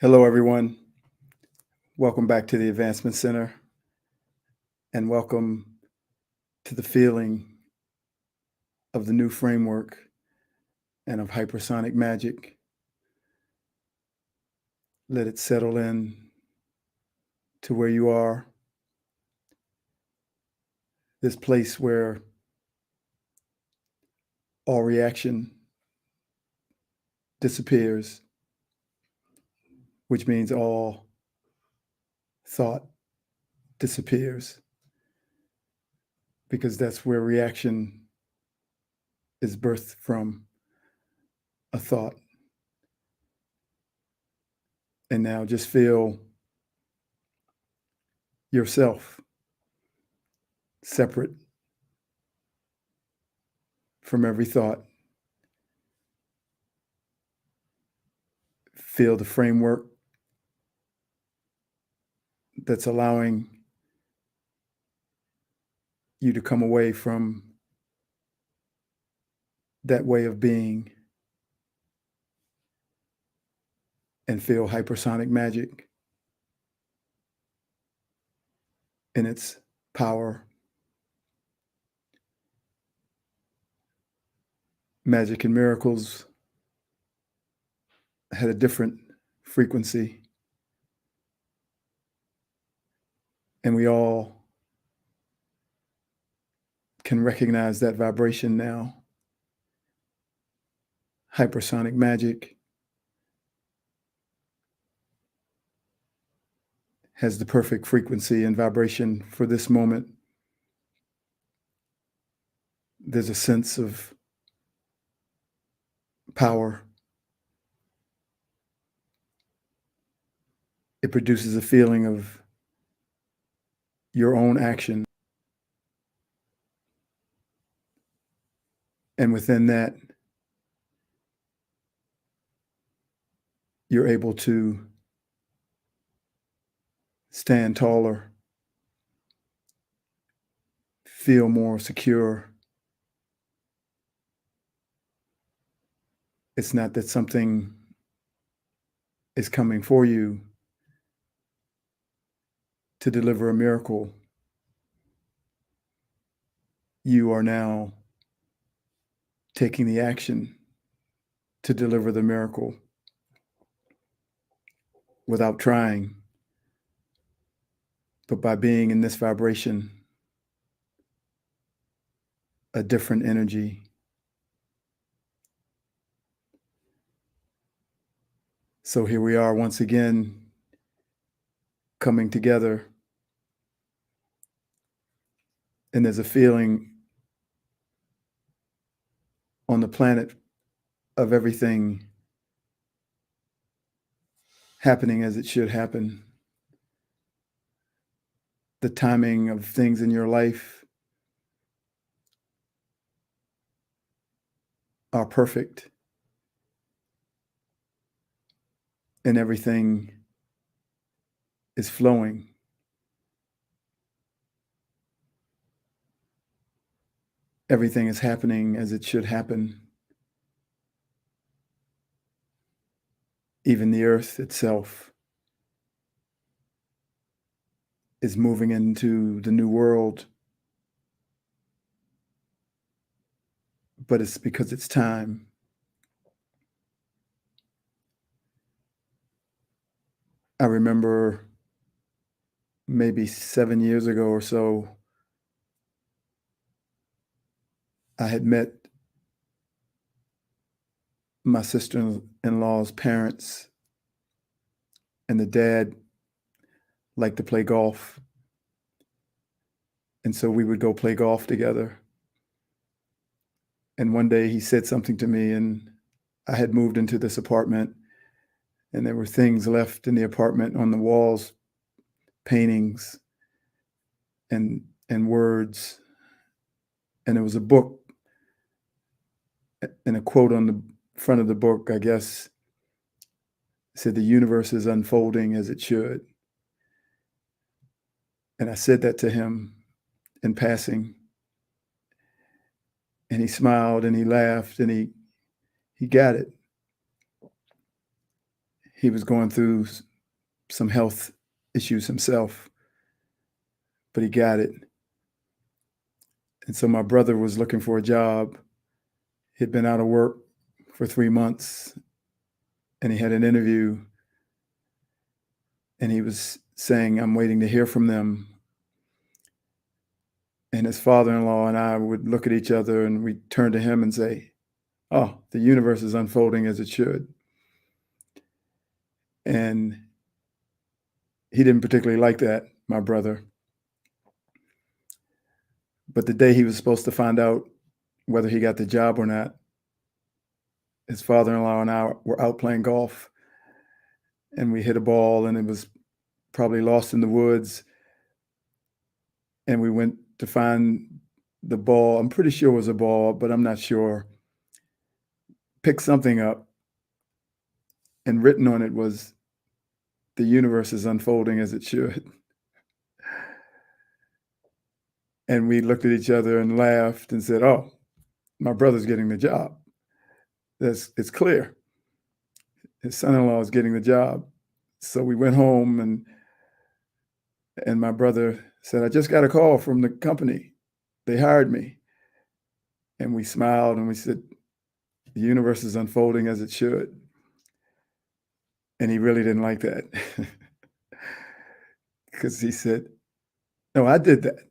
Hello, everyone. Welcome back to the Advancement Center, and welcome to the feeling of the new framework and of hypersonic magic. Let it settle in to where you are, this place where all reaction disappears, which means all thought disappears, because that's where reaction is birthed from, a thought. And now just feel yourself separate from every thought. Feel the framework that's allowing you to come away from that way of being and feel hypersonic magic in its power. Magic and miracles had a different frequency, and we all can recognize that vibration now. Hypersonic magic has the perfect frequency and vibration for this moment. There's a sense of power. It produces a feeling of your own action. And within that, you're able to stand taller, feel more secure. It's not that something is coming for you to deliver a miracle. You are now taking the action to deliver the miracle without trying, but by being in this vibration, a different energy. So here we are once again, coming together, and there's a feeling on the planet of everything happening as it should happen. The timing of things in your life are perfect, and everything is flowing. Everything is happening as it should happen. Even the earth itself is moving into the new world, but it's because it's time. I remember maybe 7 years ago or so, I had met my sister-in-law's parents, and the dad liked to play golf. And so we would go play golf together. And one day he said something to me, and I had moved into this apartment, and there were things left in the apartment on the walls, paintings and words. And there was a book, and a quote on the front of the book, I guess, said, "The universe is unfolding as it should." And I said that to him in passing. And he smiled and he laughed and he got it. he was going through some health issues himself, but he got it. And so my brother was looking for a job. He'd been out of work for 3 months, and he had an interview, and he was saying, "I'm waiting to hear from them." And his father-in-law and I would look at each other, and we'd turn to him and say, "Oh, the universe is unfolding as it should." And he didn't particularly like that, my brother. But the day he was supposed to find out whether he got the job or not, his father-in-law and I were out playing golf, and we hit a ball, and it was probably lost in the woods. And we went to find the ball. I'm pretty sure it was a ball, but I'm not sure. Picked something up, and written on it was, "The universe is unfolding as it should." And we looked at each other and laughed and said, "Oh, my brother's getting the job. It's clear. His son-in-law is getting the job." So we went home, and my brother said, "I just got a call from the company. They hired me." And we smiled and we said, "The universe is unfolding as it should." And he really didn't like that because he said, "No, I did that.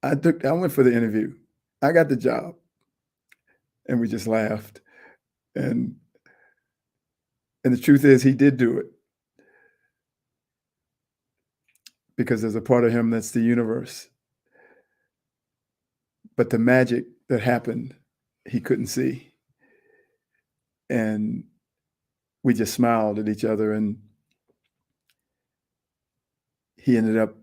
I went for the interview. I got the job." And we just laughed. And the truth is he did do it because there's a part of him that's the universe. But the magic that happened, he couldn't see. And we just smiled at each other, and he ended up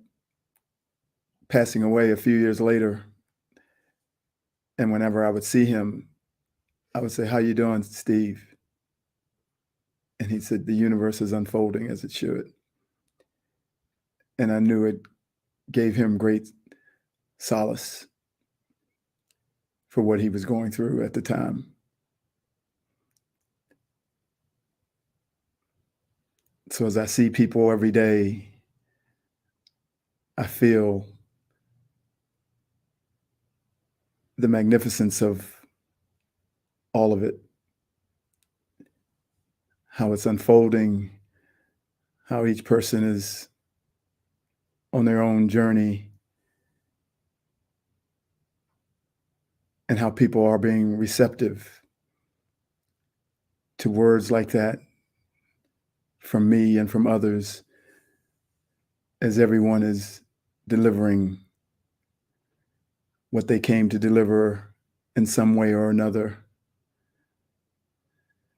passing away a few years later. And whenever I would see him, I would say, "How you doing, Steve?" And he said, "The universe is unfolding as it should." And I knew it gave him great solace for what he was going through at the time. So as I see people every day, I feel the magnificence of all of it, how it's unfolding, how each person is on their own journey, and how people are being receptive to words like that from me and from others, as everyone is delivering what they came to deliver in some way or another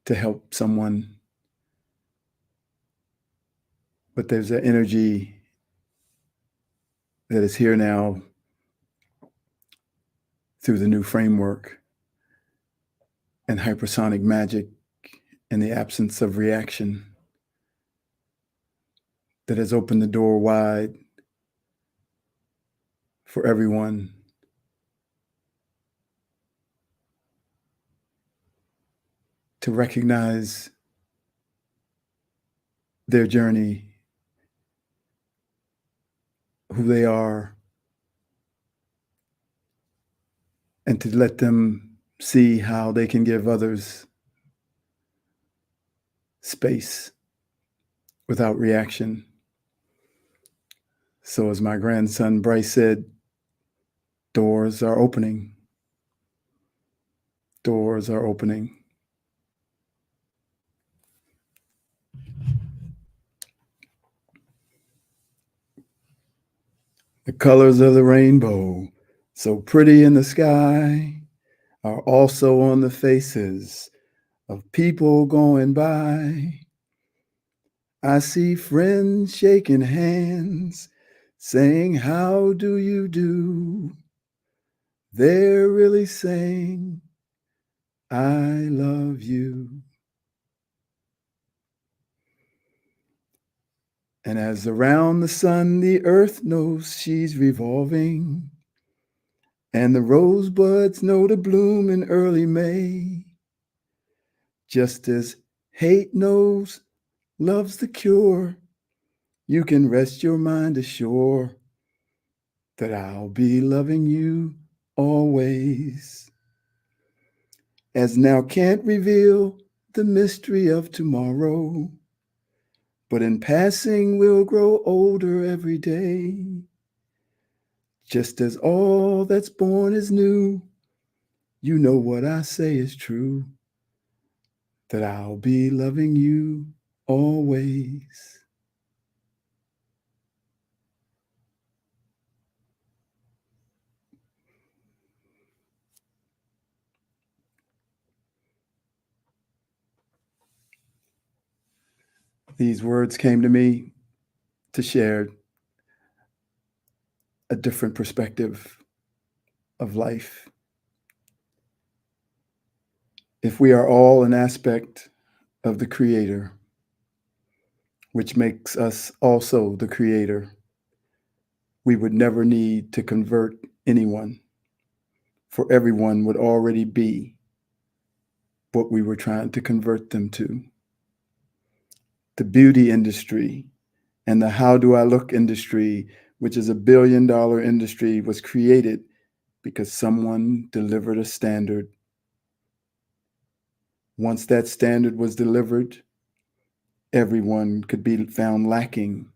to help someone. But there's an energy that is here now through the new framework and hypersonic magic and the absence of reaction that has opened the door wide for everyone to recognize their journey, who they are, and to let them see how they can give others space without reaction. So as my grandson Bryce said, doors are opening. Doors are opening. The colors of the rainbow, so pretty in the sky, are also on the faces of people going by. I see friends shaking hands, saying, "How do you do?" They're really saying, "I love you." And as around the sun the earth knows she's revolving, and the rosebuds know to bloom in early May, just as hate knows Love's the cure. You can rest your mind assured that I'll be loving you always. As now can't reveal the mystery of tomorrow, but in passing we'll grow older every day. Just as all that's born is new, you know what I say is true, that I'll be loving you always. These words came to me to share a different perspective of life. If we are all an aspect of the Creator, which makes us also the Creator, we would never need to convert anyone, for everyone would already be what we were trying to convert them to. The beauty industry and the how do I look industry, which is $1 billion industry, was created because someone delivered a standard. Once that standard was delivered, everyone could be found lacking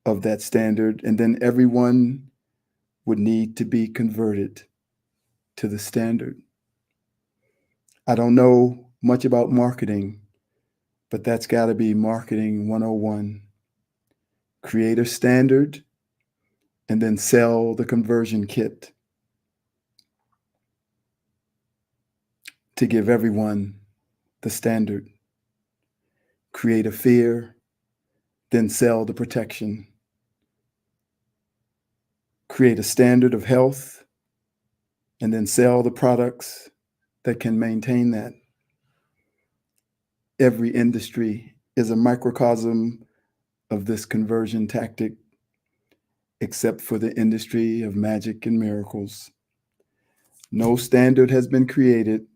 of that standard, and then everyone would need to be converted to the standard. I don't know much about marketing, but that's got to be marketing 101. Create a standard and then sell the conversion kit to give everyone the standard. Create a fear, then sell the protection. Create a standard of health and then sell the products that can maintain that. Every industry is a microcosm of this conversion tactic, except for the industry of magic and miracles. No standard has been created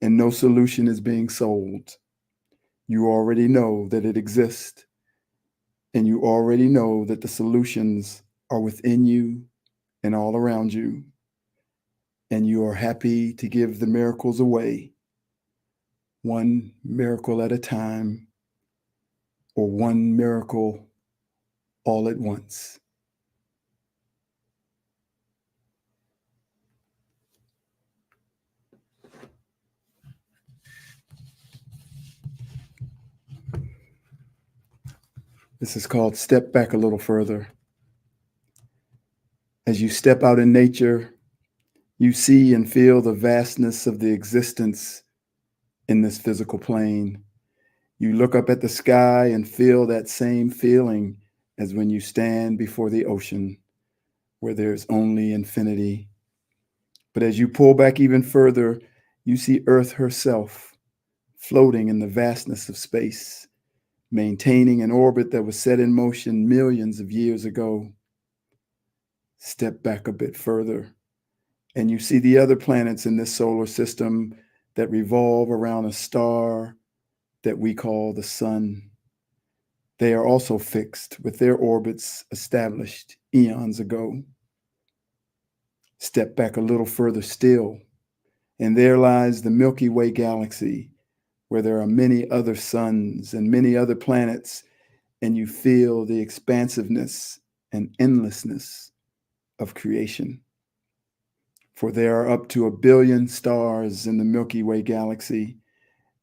and no solution is being sold. You already know that it exists, and you already know that the solutions are within you and all around you, and you are happy to give the miracles away, one miracle at a time, or one miracle all at once. This is called Step Back a Little Further. As you step out in nature, you see and feel the vastness of the existence in this physical plane. You look up at the sky and feel that same feeling as when you stand before the ocean, where there's only infinity. But as you pull back even further, you see Earth herself floating in the vastness of space, maintaining an orbit that was set in motion millions of years ago. Step back a bit further, and you see the other planets in this solar system that revolve around a star that we call the sun. They are also fixed with their orbits established eons ago. Step back a little further still, and there lies the Milky Way galaxy, where there are many other suns and many other planets, and you feel the expansiveness and endlessness of creation. For there are up to 1 billion stars in the Milky Way galaxy,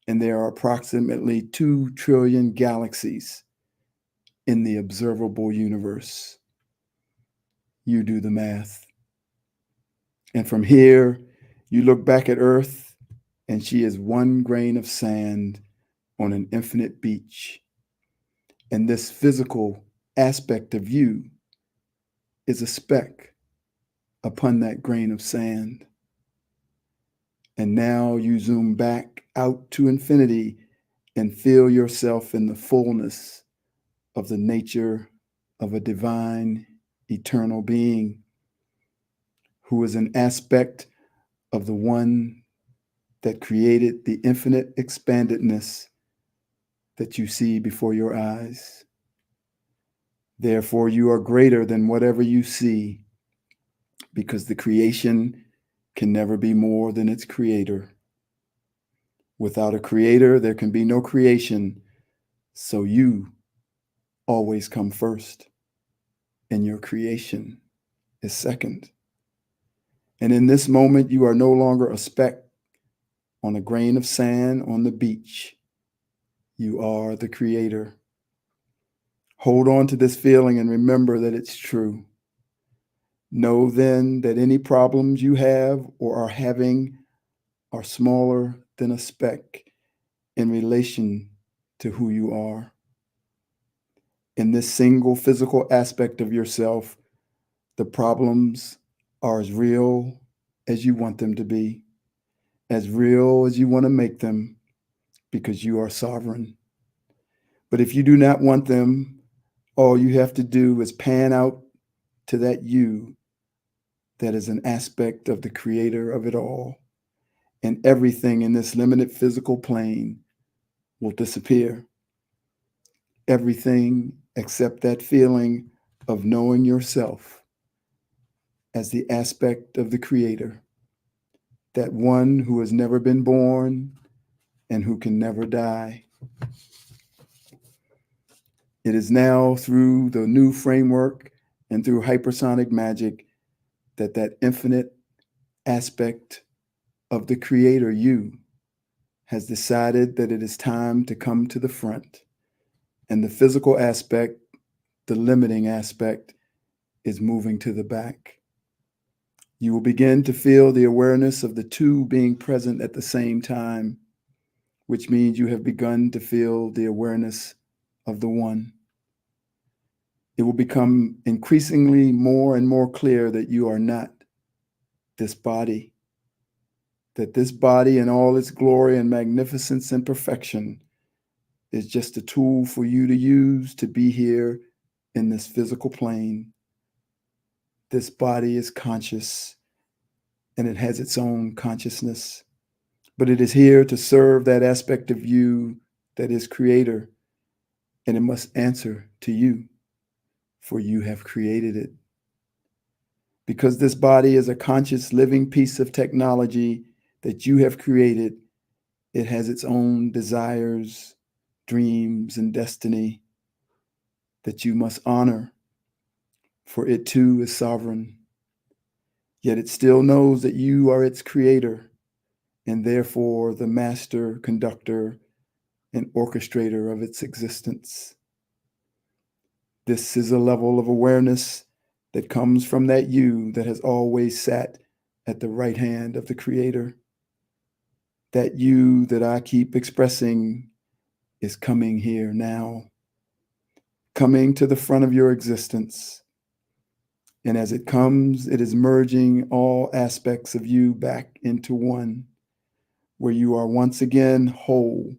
and there are approximately 2 trillion galaxies in the observable universe. You do the math. And from here, you look back at Earth, and she is one grain of sand on an infinite beach. And this physical aspect of you is a speck upon that grain of sand. And now you zoom back out to infinity and feel yourself in the fullness of the nature of a divine, eternal being who is an aspect of the one that created the infinite expandedness that you see before your eyes. Therefore, you are greater than whatever you see, because the creation can never be more than its creator. Without a creator, there can be no creation, so you always come first, and your creation is second. And in this moment, you are no longer a speck on a grain of sand on the beach. You are the creator. Hold on to this feeling and remember that it's true. Know then that any problems you have or are having are smaller than a speck in relation to who you are. In this single physical aspect of yourself, the problems are as real as you want them to be, as real as you want to make them, because you are sovereign. But if you do not want them, all you have to do is pan out to that you that is an aspect of the creator of it all, and everything in this limited physical plane will disappear. Everything except that feeling of knowing yourself as the aspect of the creator, that one who has never been born and who can never die. It is now through the new framework and through hypersonic magic that infinite aspect of the creator, you, has decided that it is time to come to the front. And the physical aspect, the limiting aspect, is moving to the back. You will begin to feel the awareness of the two being present at the same time, which means you have begun to feel the awareness of the one. It will become increasingly more and more clear that you are not this body, that this body in all its glory and magnificence and perfection is just a tool for you to use to be here in this physical plane. This body is conscious and it has its own consciousness, but it is here to serve that aspect of you that is creator, and it must answer to you, for you have created it. Because this body is a conscious living piece of technology that you have created, it has its own desires, dreams, and destiny that you must honor, for it too is sovereign. Yet it still knows that you are its creator, and therefore the master, conductor, and orchestrator of its existence. This is a level of awareness that comes from that you that has always sat at the right hand of the creator. That you that I keep expressing is coming here now, coming to the front of your existence. And as it comes, it is merging all aspects of you back into one, where you are once again whole,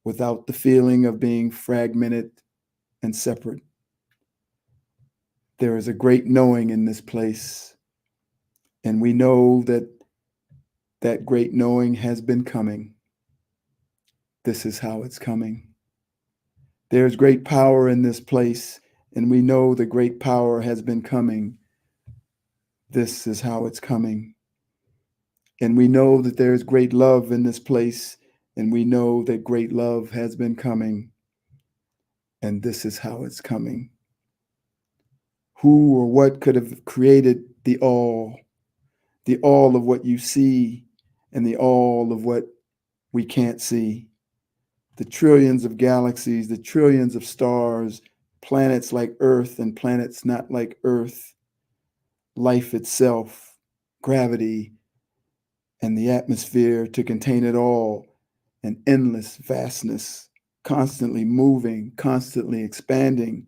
without the feeling of being fragmented and separate. There is a great knowing in this place, and we know that that great knowing has been coming. This is how it's coming. There's great power in this place, and we know the great power has been coming. This is how it's coming. And we know that there's great love in this place, and we know that great love has been coming. And this is how it's coming. Who or what could have created the all of what you see, and the all of what we can't see? The trillions of galaxies, the trillions of stars, planets like Earth and planets not like Earth, life itself, gravity, and the atmosphere to contain it all, an endless vastness, constantly moving, constantly expanding.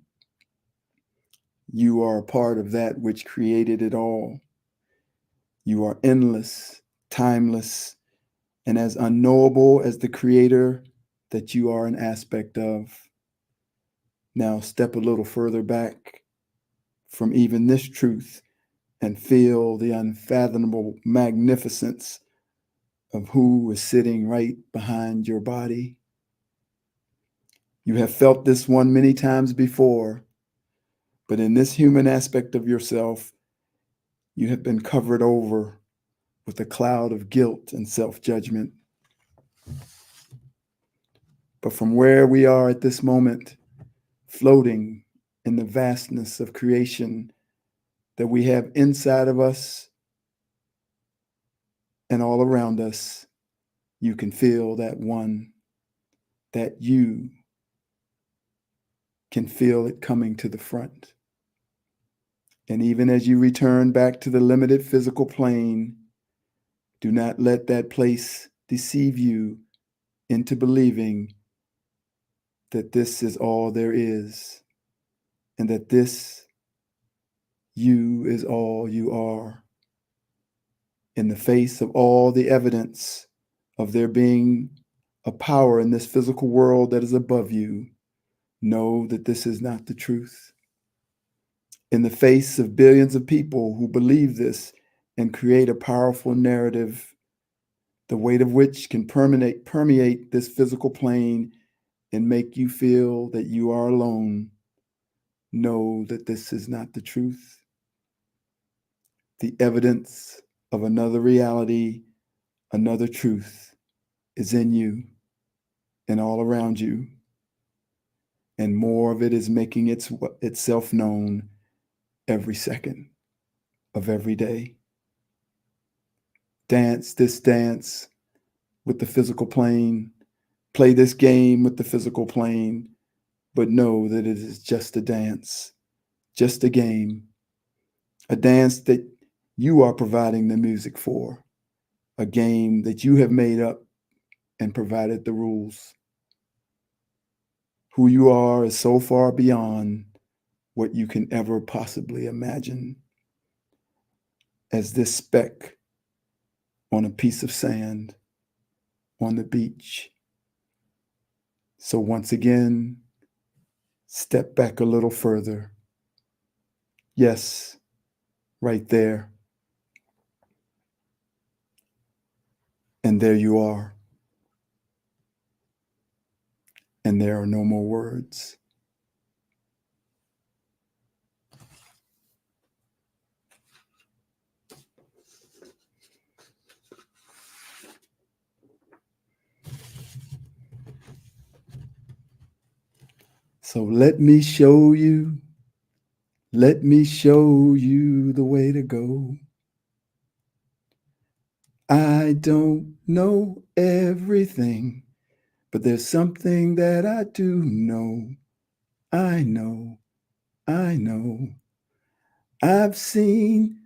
You are a part of that which created it all. You are endless, timeless, and as unknowable as the creator that you are an aspect of. Now step a little further back from even this truth and feel the unfathomable magnificence of who is sitting right behind your body. You have felt this one many times before, but in this human aspect of yourself, you have been covered over with a cloud of guilt and self-judgment. But from where we are at this moment, floating in the vastness of creation that we have inside of us and all around us, you can feel that one, that you can feel it coming to the front. And even as you return back to the limited physical plane, do not let that place deceive you into believing that this is all there is, and that this you is all you are. In the face of all the evidence of there being a power in this physical world that is above you, know that this is not the truth. In the face of billions of people who believe this and create a powerful narrative, the weight of which can permeate this physical plane and make you feel that you are alone, know that this is not the truth. The evidence of another reality, another truth, is in you and all around you, and more of it is making itself known every second of every day. Dance this dance with the physical plane, play this game with the physical plane, but know that it is just a dance, just a game, a dance that you are providing the music for, a game that you have made up and provided the rules. Who you are is so far beyond what you can ever possibly imagine. As this speck on a piece of sand on the beach. So once again, step back a little further. Yes, right there. And there you are. And there are no more words. So let me show you the way to go. I don't know everything, but there's something that I do know. I know. I've seen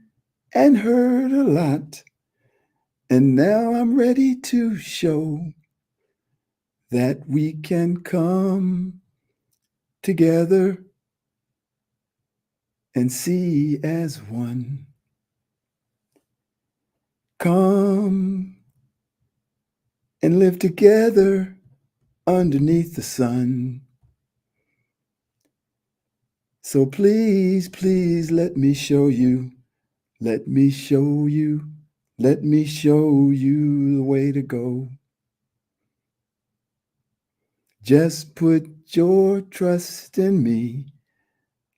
and heard a lot, and now I'm ready to show that we can come together and see as one. Come and live together underneath the sun. So please, please let me show you, let me show you, let me show you the way to go. Just put your trust in me.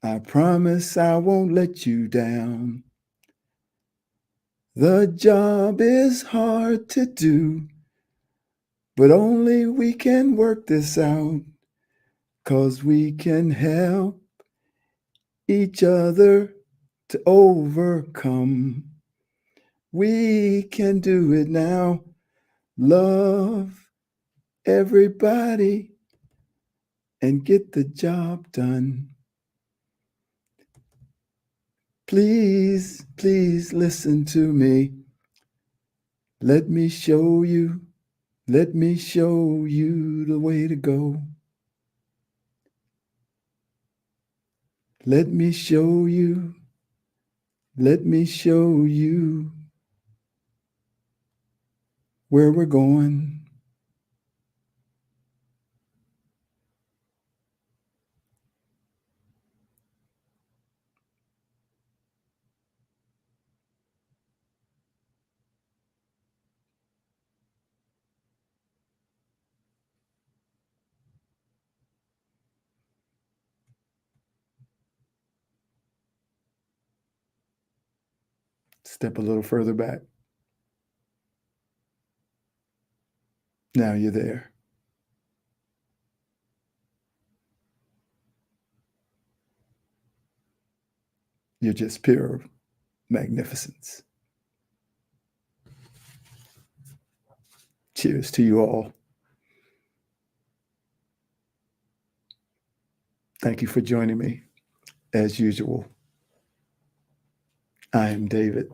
I promise I won't let you down. The job is hard to do, but only we can work this out, 'cause we can help each other to overcome. We can do it now. Love everybody and get the job done. Please, please listen to me. Let me show you the way to go. Let me show you where we're going. Step a little further back. Now you're there. You're just pure magnificence. Cheers to you all. Thank you for joining me. As usual, I am David.